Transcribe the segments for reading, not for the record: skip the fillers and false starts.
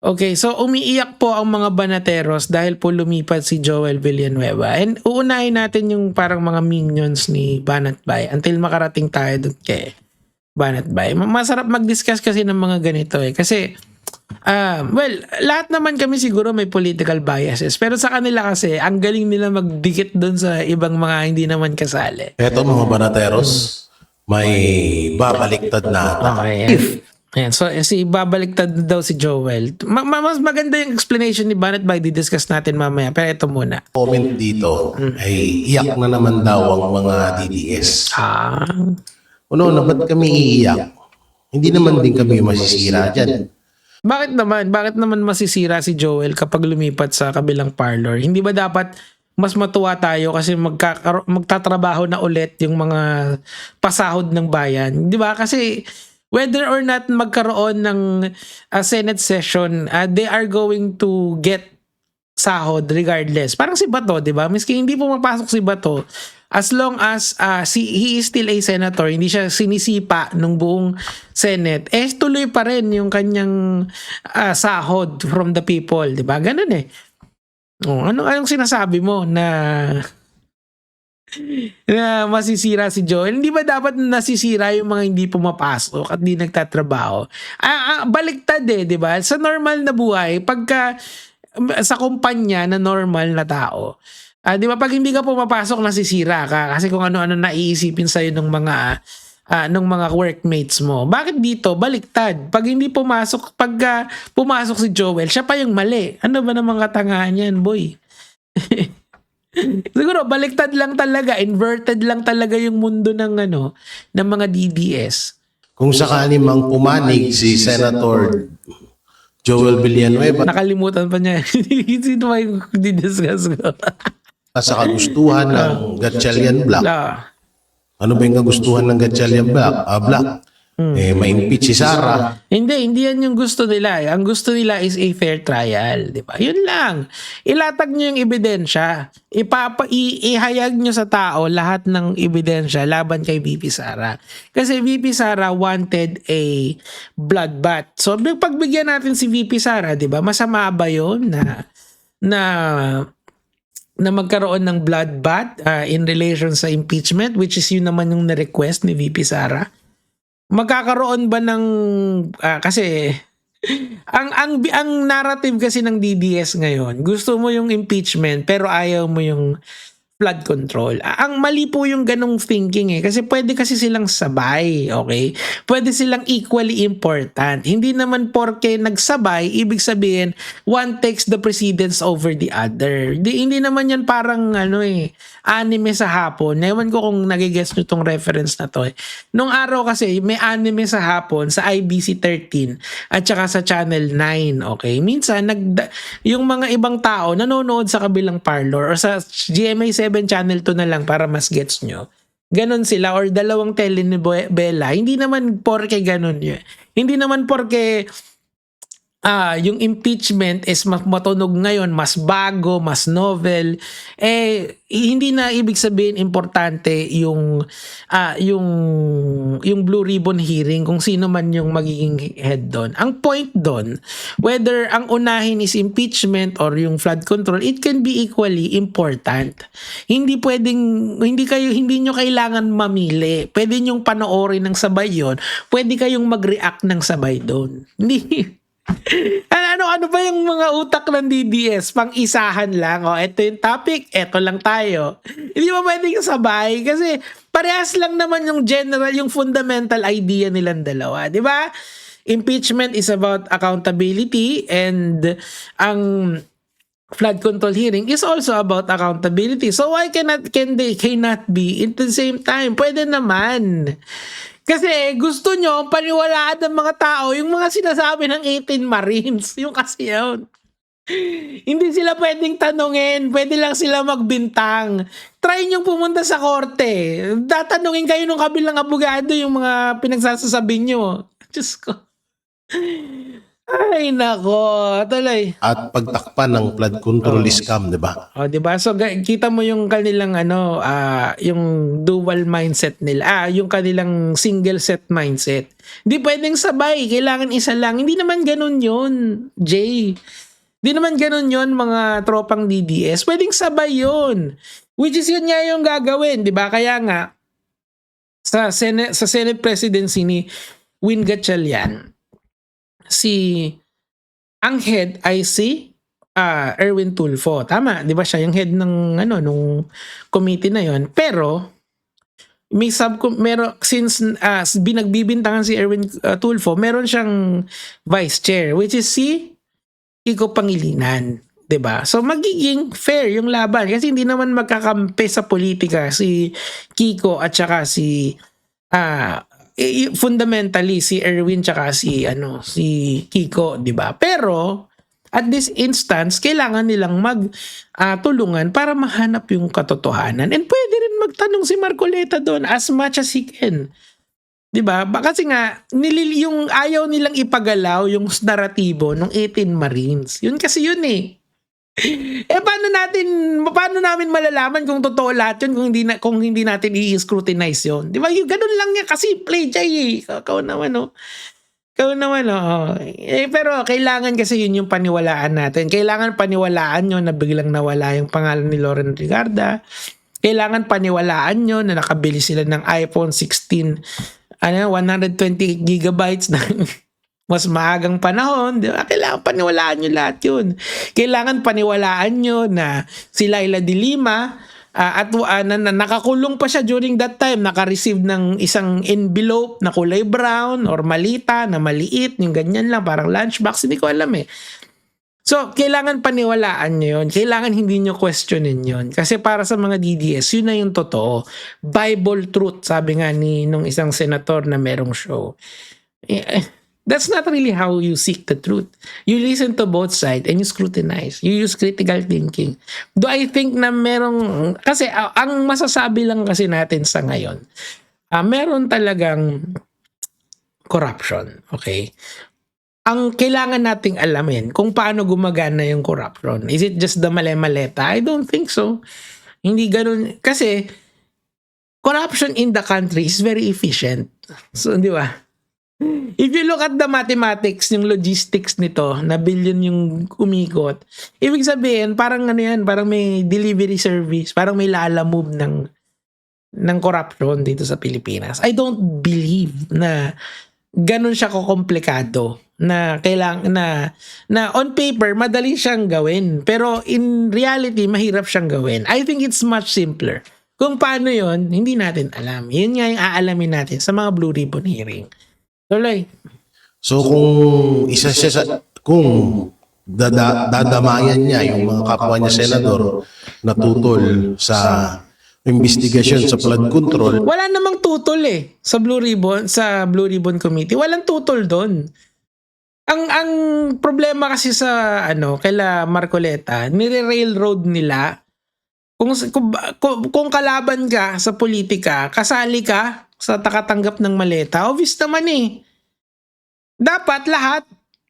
Okay, so umiiyak po ang mga Banateros dahil po lumipat si Joel Villanueva. And uunahin natin yung parang mga minions ni Banat Bay until makarating tayo dun kay Banat Bay. Masarap mag-discuss kasi ng mga ganito eh. Kasi, well, lahat naman kami siguro may political biases. Pero sa kanila kasi, ang galing nila magdikit dun sa ibang mga hindi naman kasali. Eto mga Banateros, may babaliktad na ata. Okay, ayan, so si babaliktad daw si Joel. Mas maganda yung explanation ni Banat Bay, di-discuss natin mamaya. Pero ito muna. Comment dito ay iyak na naman daw ang mga DDS. Una, ba't kami iiyak? Hindi naman din kami masisira dyan. Bakit naman? Bakit naman masisira si Joel kapag lumipat sa kabilang parlor? Hindi ba dapat mas matuwa tayo kasi magtatrabaho na ulit yung mga pasahod ng bayan? Di ba? Kasi whether or not magkaroon ng Senate session, they are going to get sahod regardless. Parang si Bato, di ba? Miski hindi pumapasok si Bato, as long as he is still a senator, hindi siya sinisipa ng buong Senate, tuloy pa rin yung kanyang sahod from the people, di ba? Ganun eh. Anong sinasabi mo na masisira si Joel? Hindi ba dapat nasisira yung mga hindi pumapasok at di nagtatrabaho? Baliktad eh, di ba? Sa normal na buhay, pagka sa kumpanya na normal na tao, di ba, pag hindi ka pumapasok, nasisira ka kasi kung ano-ano naiisipin sa'yo ng mga workmates mo. Bakit dito? Baliktad. Pag hindi pumasok, pagka pumasok si Joel, siya pa yung mali. Ano ba namang katangahan yan, boy? Siguro baliktad lang talaga, inverted lang talaga yung mundo ng mga DDS. Kung sakali mang pumanig si Senator Joel Villanueva, nakalimutan pa niya. Sino ba yung didiscuss ko? sa kagustuhan ng Gatchalian Black. Ano ba yung kagustuhan ng Gatchalian Black? Ma-impeach si Sara. Hindi yan yung gusto nila. Ang gusto nila is a fair trial, di ba? Yun lang. Ilatag nyo yung ebidensya. Ihayag nyo sa tao lahat ng ebidensya laban kay VP Sara. Kasi VP Sara wanted a bloodbath. So, pagbigyan natin si VP Sara, di ba? Masama ba yun na magkaroon ng bloodbath in relation sa impeachment, which is yun naman yung na-request ni VP Sara? Magkakaroon ba ng kasi ang narrative kasi ng DDS ngayon, gusto mo yung impeachment pero ayaw mo yung flood control. Ang mali po yung ganong thinking kasi pwede kasi silang sabay, okay? Pwede silang equally important. Hindi naman porke nagsabay, ibig sabihin one takes the precedence over the other. Hindi naman yan parang anime sa hapon. Ewan ko kung nagigets nyo tong reference na to. Nung araw kasi may anime sa hapon sa IBC 13 at saka sa Channel 9, okay? Minsan yung mga ibang tao nanonood sa kabilang parlor or sa GMA 7 Channel 2 na lang para mas gets nyo. Ganon sila or dalawang tele ni Bella. Hindi naman porke ganon yun. Hindi naman porke yung impeachment is matunog ngayon, mas bago, mas novel, hindi na ibig sabihin importante yung Blue Ribbon hearing kung sino man yung magiging head doon. Ang point doon, whether ang unahin is impeachment or yung flood control, it can be equally important. Hindi nyo kailangan mamili. Pwede nyong panoorin ng sabay yon. Pwede kayong mag-react ng sabay doon. Hindi. Ano ba yung mga utak ng DDS? Pang-isahan lang. Ito yung topic, ito lang tayo. Hindi ba pwedeng sabay? Kasi parehas lang naman yung general, yung fundamental idea nilang dalawa. Di ba? Impeachment is about accountability and ang flood control hearing is also about accountability. So why cannot be at the same time? Pwede naman. Kasi gusto nyo paniwalaan ng mga tao yung mga sinasabi ng 18 Marines. Yung kasi yun. Hindi sila pwedeng tanungin. Pwede lang sila magbintang. Try nyo pumunta sa korte. Tatanungin kayo ng kabilang abogado yung mga pinagsasasabi nyo. Diyos ko. Ay, nako. Tuloy. At pagtakpan ng flood control scam, di ba? O, di ba? So, kita mo yung kanilang yung dual mindset nila. Yung kanilang single set mindset. Hindi pwedeng sabay. Kailangan isa lang. Hindi naman ganun yun, Jay. Hindi naman ganun yun, mga tropang DDS. Pwedeng sabay yun. Which is yun nga yung gagawin, di ba? Kaya nga, sa Senate presidency ni Win Gatchalian, ang head ay si Erwin Tulfo. Tama, 'di ba siya yung head ng nung committee na yon. Pero since binagbibintangan si Erwin Tulfo, meron siyang vice chair which is si Kiko Pangilinan, 'di ba? So magiging fair yung laban kasi hindi naman magkakampi sa politika si Kiko at saka si fundamentally si Erwin tsaka si Kiko, 'di ba? Pero at this instance kailangan nilang tulungan para mahanap yung katotohanan. And pwede rin magtanong si Marcoleta doon as much as he can. 'Di ba? Kasi nga yung ayaw nilang ipagalaw yung naratibo ng 18 Marines. Yun kasi yun eh. Paano namin malalaman kung totoo lahat yun kung hindi natin i-scrutinize yun? Di ba? Yung ganun lang yan kasi play Jay. Ikaw naman pero kailangan kasi yun yung paniwalaan natin. Kailangan paniwalaan nyo na biglang nawala yung pangalan ni Loren Regarda. Kailangan paniwalaan nyo na nakabili sila ng iPhone 16 128 gigabytes na mas maagang panahon, di ba? Kailangan paniwalaan nyo lahat yun. Kailangan paniwalaan nyo na si Laila de Lima na nakakulong pa siya during that time, naka-receive ng isang envelope na kulay brown or malita na maliit, yung ganyan lang, parang lunchbox, hindi ko alam eh. So, kailangan paniwalaan nyo yun. Kailangan hindi nyo questionin yun. Kasi para sa mga DDS, yun na yung totoo. Bible truth, sabi nga nung isang senator na merong show. That's not really how you seek the truth. You listen to both sides and you scrutinize. You use critical thinking. Do I think na merong... Kasi ang masasabi lang kasi natin sa ngayon, meron talagang corruption. Okay? Ang kailangan nating alamin kung paano gumagana yung corruption. Is it just the male-maleta? I don't think so. Hindi ganun. Kasi corruption in the country is very efficient. So, di ba? If you look at the mathematics, yung logistics nito, na billion yung umikot, ibig sabihin, parang parang may delivery service, parang may lalamove ng corruption dito sa Pilipinas. I don't believe na ganun siya komplikado na kailangan na on paper madali siyang gawin, pero in reality mahirap siyang gawin. I think it's much simpler. Kung paano yon, hindi natin alam. Yun nga yung aalamin natin sa mga Blue Ribbon hearing. Tuloy. So kung dadamayan niya yung mga kapwa niya senador na tutol sa investigasyon sa flood control. Wala namang tutol sa Blue Ribbon Committee. Walang tutol doon. Ang problema kasi sa kaila Marcoleta, nire-railroad nila. Kung kalaban ka sa politika, kasali ka sa takatanggap ng maleta, obvious naman dapat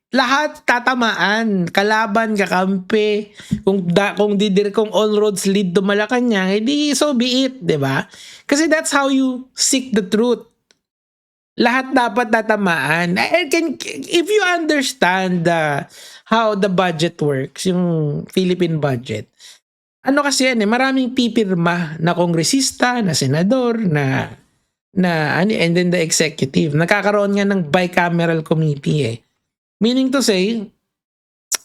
lahat tatamaan, kalaban, kakampi, kung all roads lead to Malacanang, edi so be it, 'di ba? Kasi that's how you seek the truth. Lahat dapat tatamaan. If you understand how the budget works, yung Philippine budget, kasi maraming pipirma na kongresista, na senador, and then the executive. Nakakaroon nga ng bicameral committee Meaning to say,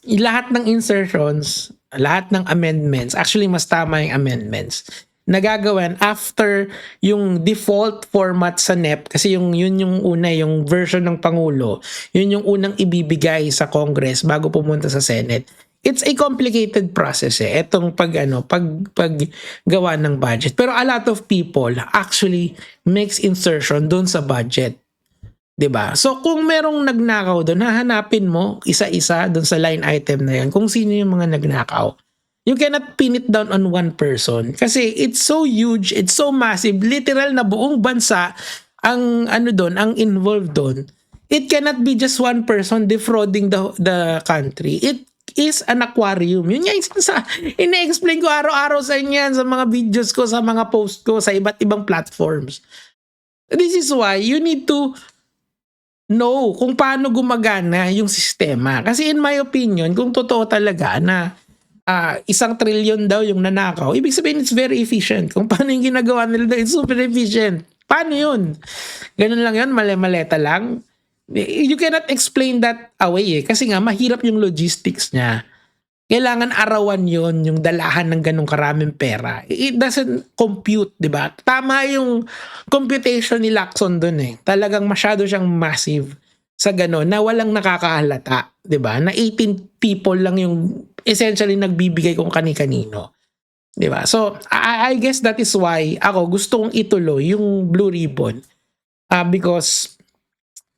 lahat ng insertions, lahat ng amendments, actually mas tama yung amendments, nagagawan after yung default format sa NEP, kasi yun yung una, yung version ng Pangulo, yun yung unang ibibigay sa Congress bago pumunta sa Senate. It's a complicated process etong paggawa ng budget. Pero a lot of people actually makes insertion doon sa budget. 'Di ba? So kung merong nagnakaw doon, hahanapin mo isa-isa doon sa line item na 'yan kung sino yung mga nagnakaw. You cannot pin it down on one person kasi it's so huge, it's so massive, literal na buong bansa ang ang involved doon. it cannot be just one person defrauding the country. It is an aquarium. Yun nga ina-explain ko araw-araw sa inyo yan, sa mga videos ko, sa mga post ko, sa iba't ibang platforms. This is why you need to know kung paano gumagana yung sistema. Kasi in my opinion, kung totoo talaga na 1 trillion daw yung nanakaw, ibig sabihin it's very efficient. Kung paano yung ginagawa nila, it's super efficient. Paano yun? Ganun lang yun, mali-maleta lang. You cannot explain that away kasi nga mahirap yung logistics niya. Kailangan arawan yon yung dalahan ng ganong karaming pera. It doesn't compute, di ba? Tama yung computation ni Lacson dun eh. Talagang masyado siyang massive sa ganon na walang nakakahalata, di ba? Na 18 people lang yung essentially nagbibigay kung kani-kanino. Di ba? So, I guess that is why ako gusto kong ituloy yung Blue Ribbon because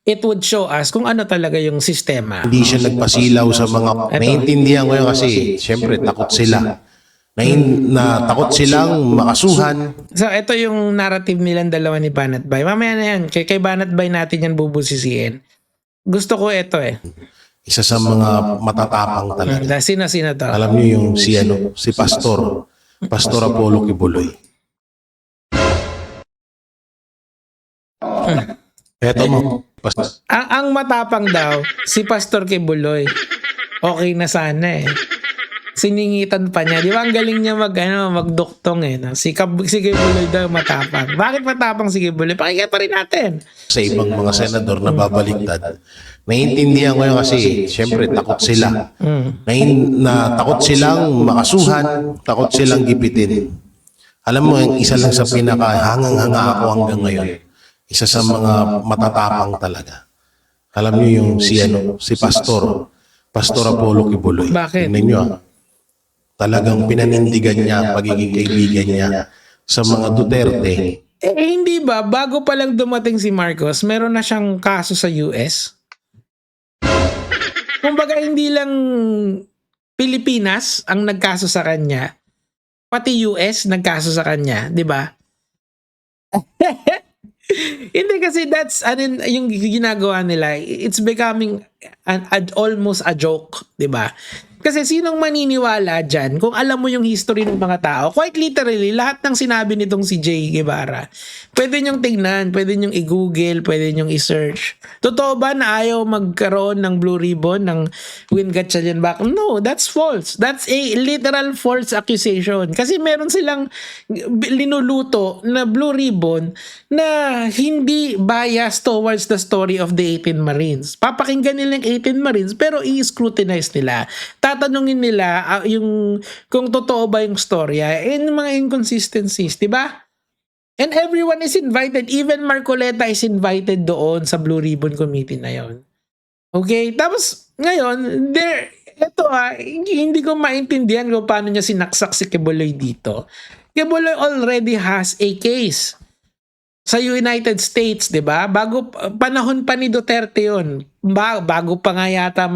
it would show us kung ano talaga yung sistema. Hindi siya nagpasilaw sa mga... Naiintindihan ko yun kasi syempre takot sila. Takot silang makasuhan. So, ito yung narrative nilang dalawa ni Banat Bay. Mamaya na yan. Kay Banat Bay natin yan bubusisiin. Gusto ko ito eh. Isa sa mga matatapang talaga. Sino to? Alam niyo yung si Pastor Apollo Kibuloy. Eto mo. Ang matapang daw, si Pastor Kibuloy. Okay na sana eh. Siningitan pa niya. Di ba ang galing niya magduktong eh. Si Kibuloy daw matapang. Bakit matapang si Kibuloy? Pakinggan pa rin natin. Sa ibang mga senador na babaliktad. Naiintindihan ko yun kasi syempre takot sila. Takot silang makasuhan, takot silang gipitin. Alam mo, yung isa lang sa pinakahangang-hanga ako hanggang ngayon. Isa sa mga matatapang talaga. Alam niyo yung si Pastor Apollo Kibuloy. Bakit? Tingnan niyo talagang pinanindigan niya, pagiging kaibigan niya sa mga Duterte. Hindi ba, bago pa lang dumating si Marcos, meron na siyang kaso sa US? Kumbaga hindi lang Pilipinas ang nagkaso sa kanya, pati US nagkaso sa kanya, di ba? Hindi kasi that's yung ginagawa nila, it's becoming almost a joke, 'di ba? Kasi sinong maniniwala dyan kung alam mo yung history ng mga tao? Quite literally, lahat ng sinabi nitong si Jay Guevara, pwede nyong tignan, pwede nyong i-google, pwede nyong i-search. Totoo ba na ayaw magkaroon ng Blue Ribbon, ng Win Gatchalianbak? No, that's false. That's a literal false accusation. Kasi meron silang linuluto na Blue Ribbon na hindi biased towards the story of the 18 Marines. Papakinggan nila yung 18 Marines pero i-scrutinize nila. Tatanungin nila yung kung totoo ba yung storya and mga inconsistencies, di ba? And everyone is invited. Even Marcoleta is invited doon sa Blue Ribbon Committee na yon. Okay? Tapos, ngayon, hindi ko maintindihan kung paano niya sinaksak si Kibuloy dito. Kibuloy already has a case sa United States, di ba? Bago, panahon pa ni Duterte yun. Bago pa nga yata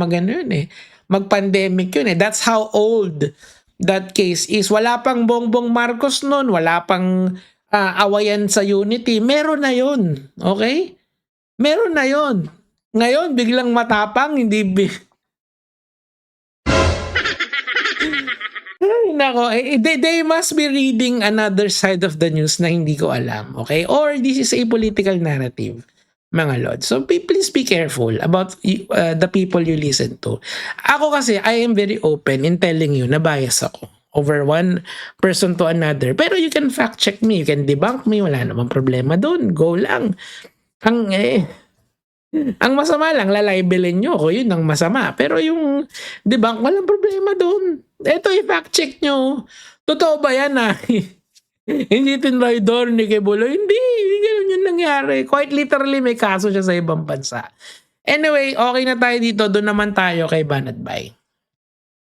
mag-pandemic yun eh. That's how old that case is. Wala pang Bongbong Marcos noon, wala pang awayan sa Unity. Meron na yun. Okay? Meron na yun. Ngayon, biglang matapang, hindi Nako, they must be reading another side of the news na hindi ko alam. Okay? Or this is a political narrative, mga lord. So please be careful about the people you listen to. Ako kasi, I am very open in telling you na bias ako over one person to another. Pero you can fact check me, you can debunk me, wala namang problema doon. Go lang. Ang masama lang, lalibelin nyo ako, yun ang masama. Pero yung debunk, walang problema doon. Ito, i-fact check nyo. Totoo ba yan hindi tinraidor ni Kibuloy? Hindi ganun yung nangyari. Quite literally, may kaso siya sa ibang bansa. Anyway, okay na tayo dito. Doon naman tayo kay Banat Bay.